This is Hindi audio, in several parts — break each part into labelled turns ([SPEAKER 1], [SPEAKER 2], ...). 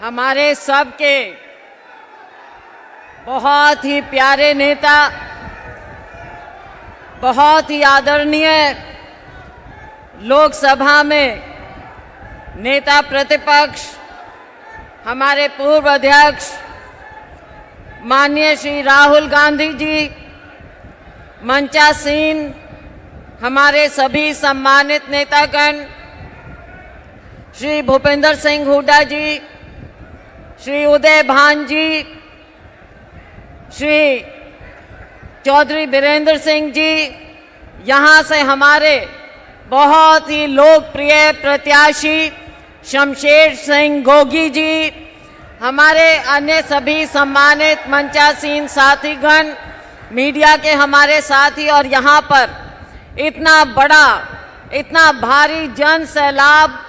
[SPEAKER 1] हमारे सबके बहुत ही प्यारे नेता, बहुत ही आदरणीय लोकसभा में नेता प्रतिपक्ष, हमारे पूर्व अध्यक्ष माननीय श्री राहुल गांधी जी, मंचासीन हमारे सभी सम्मानित नेतागण, श्री भूपेंद्र सिंह हुड्डा जी, श्री उदय भान जी, श्री चौधरी बीरेंद्र सिंह जी, यहाँ से हमारे बहुत ही लोकप्रिय प्रत्याशी शमशेर सिंह गोगी जी, हमारे अन्य सभी सम्मानित मंचासीन साथीगण, मीडिया के हमारे साथी, और यहाँ पर इतना बड़ा, इतना भारी जन सैलाब,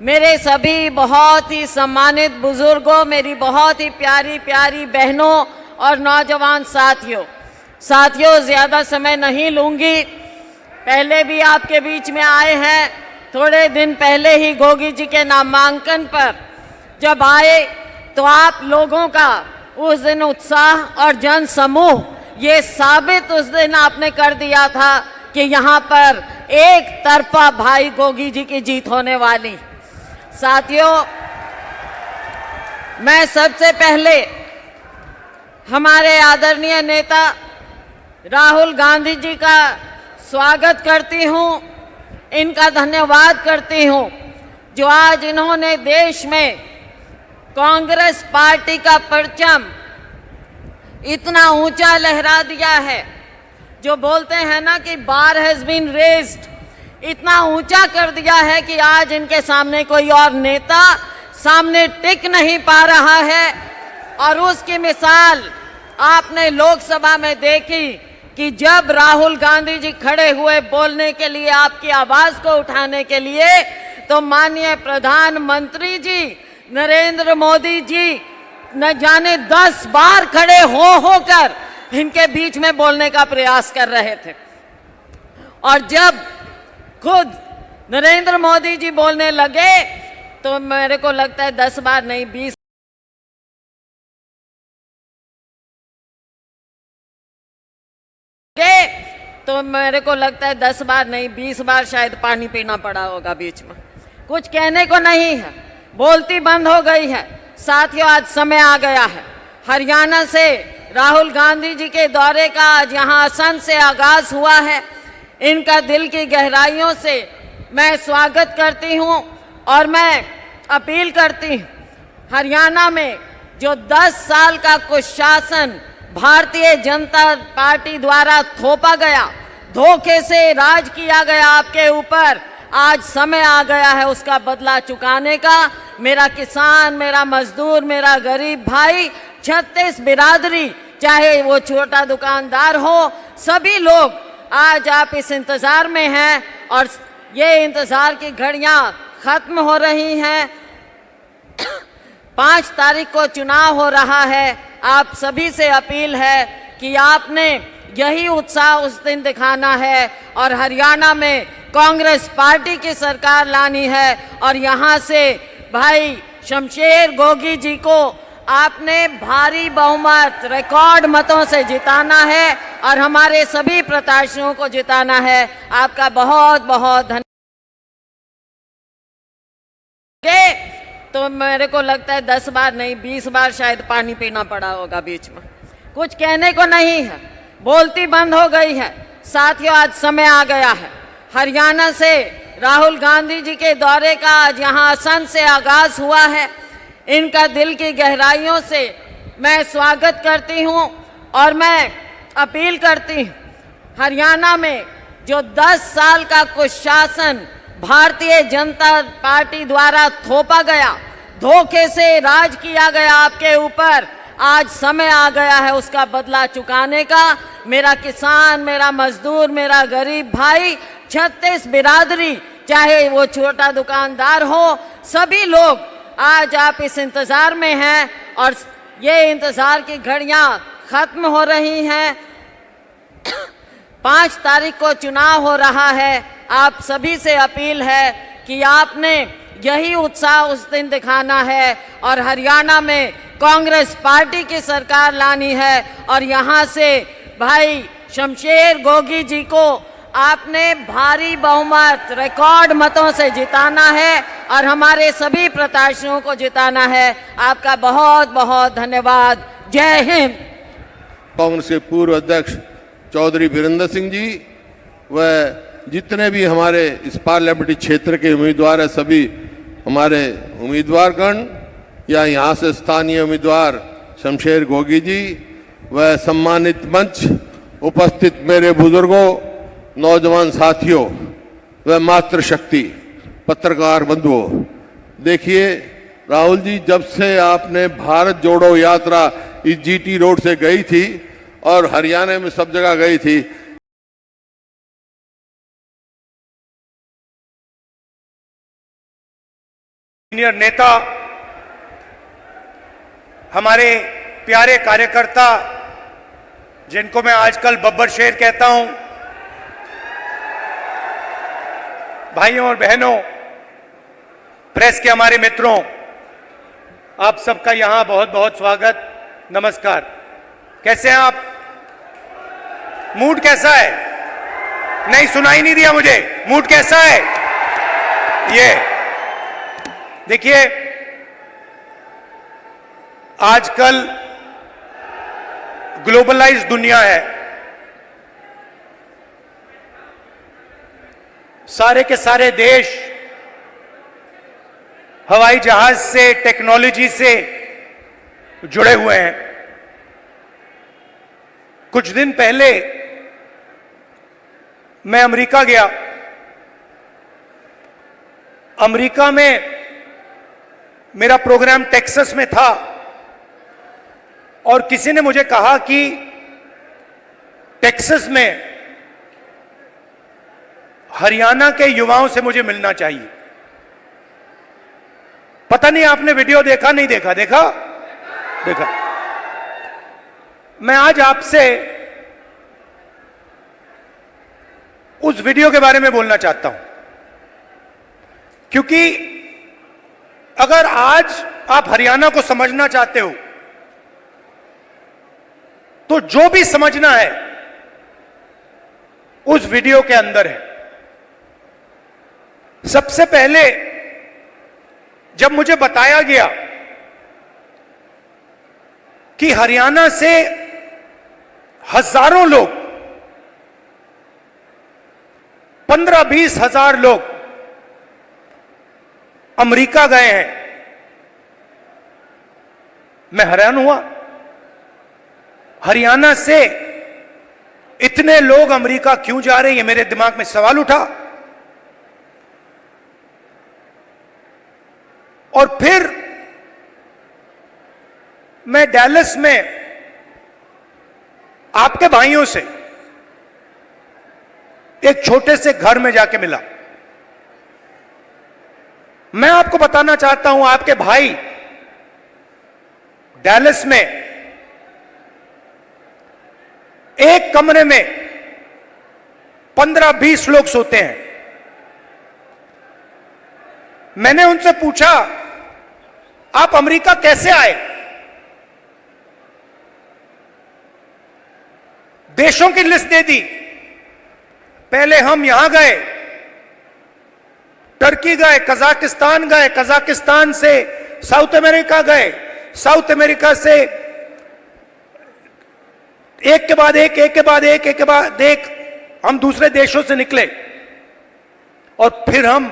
[SPEAKER 1] मेरे सभी बहुत ही सम्मानित बुजुर्गों, मेरी बहुत ही प्यारी प्यारी बहनों और नौजवान साथियों, ज़्यादा समय नहीं लूँगी। पहले भी आपके बीच में आए हैं, थोड़े दिन पहले ही गोगी जी के नामांकन पर जब आए तो आप लोगों का उस दिन उत्साह और जन समूह, ये साबित उस दिन आपने कर दिया था कि यहाँ पर एक तरफा भाई गोगी जी की जीत होने वाली। साथियों, मैं सबसे पहले हमारे आदरणीय नेता राहुल गांधी जी का स्वागत करती हूँ, इनका धन्यवाद करती हूँ जो आज इन्होंने देश में कांग्रेस पार्टी का परचम इतना ऊंचा लहरा दिया है। जो बोलते हैं ना कि बार हैज बीन रेज्ड, इतना ऊंचा कर दिया है कि आज इनके सामने कोई और नेता सामने टिक नहीं पा रहा है। और उसकी मिसाल आपने लोकसभा में देखी कि जब राहुल गांधी जी खड़े हुए बोलने के लिए, आपकी आवाज को उठाने के लिए, तो माननीय प्रधानमंत्री जी नरेंद्र मोदी जी न जाने 10 बार खड़े होकर इनके बीच में बोलने का प्रयास कर रहे थे। और जब खुद नरेंद्र मोदी जी बोलने लगे तो मेरे को लगता है 10 बार नहीं, 20 तो मेरे को लगता है 10 बार नहीं, 20 बार शायद पानी पीना पड़ा होगा बीच में। कुछ कहने को नहीं है, बोलती बंद हो गई है। साथियों, आज समय आ गया है। हरियाणा से राहुल गांधी जी के दौरे का आज यहाँ असम से आगाज हुआ है। इनका दिल की गहराइयों से मैं स्वागत करती हूँ और मैं अपील करती हूँ, हरियाणा में जो 10 साल का कुशासन भारतीय जनता पार्टी द्वारा थोपा गया, धोखे से राज किया गया आपके ऊपर, आज समय आ गया है उसका बदला चुकाने का। मेरा किसान, मेरा मजदूर, मेरा गरीब भाई, 36 बिरादरी, चाहे वो छोटा दुकानदार हो, सभी लोग आज आप इस इंतज़ार में हैं और ये इंतज़ार की घड़ियां ख़त्म हो रही हैं। 5 तारीख को चुनाव हो रहा है। आप सभी से अपील है कि आपने यही उत्साह उस दिन दिखाना है और हरियाणा में कांग्रेस पार्टी की सरकार लानी है। और यहाँ से भाई शमशेर गोगी जी को आपने भारी बहुमत, रिकॉर्ड मतों से जिताना है और हमारे सभी प्रत्याशियों को जिताना है। आपका बहुत बहुत धन्यवाद। तो मेरे को लगता है 10 बार नहीं, 20 बार शायद पानी पीना पड़ा होगा बीच में। कुछ कहने को नहीं है, बोलती बंद हो गई है। साथियों, आज समय आ गया है। हरियाणा से राहुल गांधी जी के दौरे का आज यहाँ असम से आगाज हुआ है। इनका दिल की गहराइयों से मैं स्वागत करती हूँ और मैं अपील करती हूँ, हरियाणा में जो 10 साल का कुशासन भारतीय जनता पार्टी द्वारा थोपा गया, धोखे से राज किया गया आपके ऊपर, आज समय आ गया है उसका बदला चुकाने का। मेरा किसान, मेरा मजदूर, मेरा गरीब भाई, 36 बिरादरी, चाहे वो छोटा दुकानदार हो, सभी लोग आज आप इस इंतज़ार में हैं और ये इंतज़ार की घड़ियां ख़त्म हो रही हैं। 5 तारीख को चुनाव हो रहा है। आप सभी से अपील है कि आपने यही उत्साह उस दिन दिखाना है और हरियाणा में कांग्रेस पार्टी की सरकार लानी है। और यहाँ से भाई शमशेर गोगी जी को आपने भारी बहुमत रिकॉर्ड मतों से जिताना है और हमारे सभी प्रत्याशियों को जिताना है। आपका बहुत बहुत धन्यवाद। जय हिंद।
[SPEAKER 2] कांग्रेस के पूर्व अध्यक्ष चौधरी वीरेंद्र सिंह जी व जितने भी हमारे इस पार्लियामेंट्री क्षेत्र के उम्मीदवार हैं, सभी हमारे उम्मीदवारगण या यहाँ से स्थानीय उम्मीदवार शमशेर गोगी जी व सम्मानित मंच उपस्थित मेरे बुजुर्गों, नौजवान साथियों व मातृशक्ति पत्रकार बंधुओं, देखिए राहुल जी, जब से आपने भारत जोड़ो यात्रा इस जीटी रोड से गई थी और हरियाणा में सब जगह गई थी,
[SPEAKER 3] सीनियर नेता, हमारे प्यारे कार्यकर्ता जिनको मैं आजकल बब्बर शेर कहता हूं, भाइयों और बहनों, प्रेस के हमारे मित्रों, आप सबका यहां बहुत बहुत स्वागत, नमस्कार। कैसे हैं आप? मूड कैसा है? नहीं, सुनाई नहीं दिया मुझे। मूड कैसा है? ये देखिए, आजकल ग्लोबलाइज्ड दुनिया है। सारे के सारे देश हवाई जहाज से, टेक्नोलॉजी से जुड़े हुए हैं। कुछ दिन पहले मैं अमेरिका गया। अमेरिका में मेरा प्रोग्राम टेक्सास में था और किसी ने मुझे कहा कि टेक्सास में हरियाणा के युवाओं से मुझे मिलना चाहिए। पता नहीं आपने वीडियो देखा, नहीं देखा? देखा? देखा। मैं आज आपसे उस वीडियो के बारे में बोलना चाहता हूं, क्योंकि अगर आज आप हरियाणा को समझना चाहते हो तो जो भी समझना है उस वीडियो के अंदर है। सबसे पहले जब मुझे बताया गया कि हरियाणा से हजारों लोग, 15-20 हजार लोग अमेरिका गए हैं, मैं हैरान हुआ। हरियाणा से इतने लोग अमेरिका क्यों जा रहे हैं, ये मेरे दिमाग में सवाल उठा। और फिर मैं डैलस में आपके भाइयों से एक छोटे से घर में जाके मिला। मैं आपको बताना चाहता हूं, आपके भाई डैलस में एक कमरे में 15-20 लोग सोते हैं। मैंने उनसे पूछा, आप अमेरिका कैसे आए? देशों की लिस्ट दे दी। पहले हम यहां गए, टर्की गए, कजाकिस्तान गए, कजाकिस्तान से साउथ अमेरिका गए, साउथ अमेरिका से एक के बाद एक, एक के बाद एक, एक के बाद एक हम दूसरे देशों से निकले और फिर हम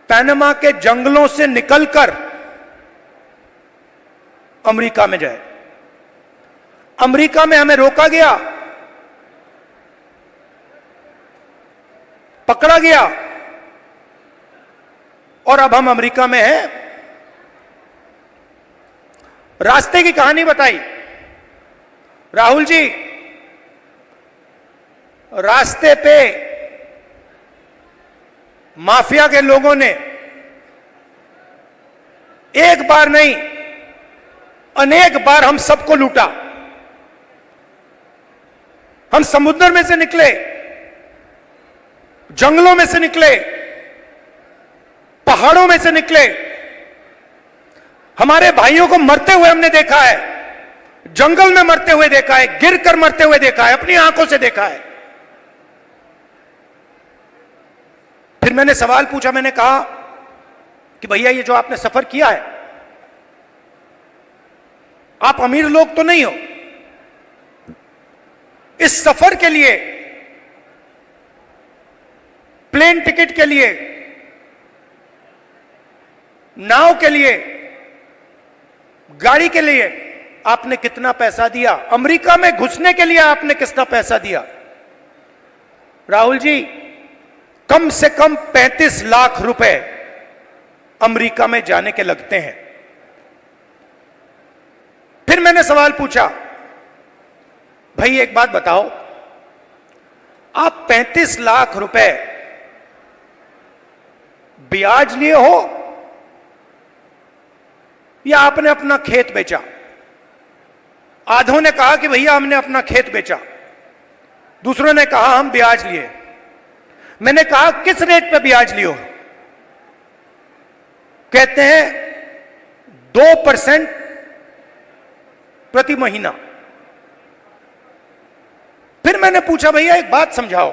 [SPEAKER 3] पनामा के जंगलों से निकलकर अमेरिका में जाए। अमेरिका में हमें रोका गया, पकड़ा गया और अब हम अमेरिका में हैं। रास्ते की कहानी बताई राहुल जी। रास्ते पे माफिया के लोगों ने एक बार नहीं अनेक बार हम सबको लूटा। हम समुद्र में से निकले, जंगलों में से निकले, पहाड़ों में से निकले, हमारे भाइयों को मरते हुए हमने देखा है, जंगल में मरते हुए देखा है, गिरकर मरते हुए देखा है, अपनी आंखों से देखा है। फिर मैंने सवाल पूछा, मैंने कहा कि भैया ये जो आपने सफर किया है, आप अमीर लोग तो नहीं हो, इस सफर के लिए, प्लेन टिकट के लिए, नाव के लिए, गाड़ी के लिए आपने कितना पैसा दिया? अमेरिका में घुसने के लिए आपने कितना पैसा दिया? राहुल जी, कम से कम 35 लाख रुपए अमेरिका में जाने के लगते हैं। फिर मैंने सवाल पूछा, भाई एक बात बताओ, आप 35 लाख रुपए ब्याज लिए हो या आपने अपना खेत बेचा? आधों ने कहा कि भैया हमने अपना खेत बेचा, दूसरों ने कहा हम ब्याज लिए। मैंने कहा किस रेट पे ब्याज लियो? कहते हैं 2% प्रति महीना। फिर मैंने पूछा, भैया एक बात समझाओ,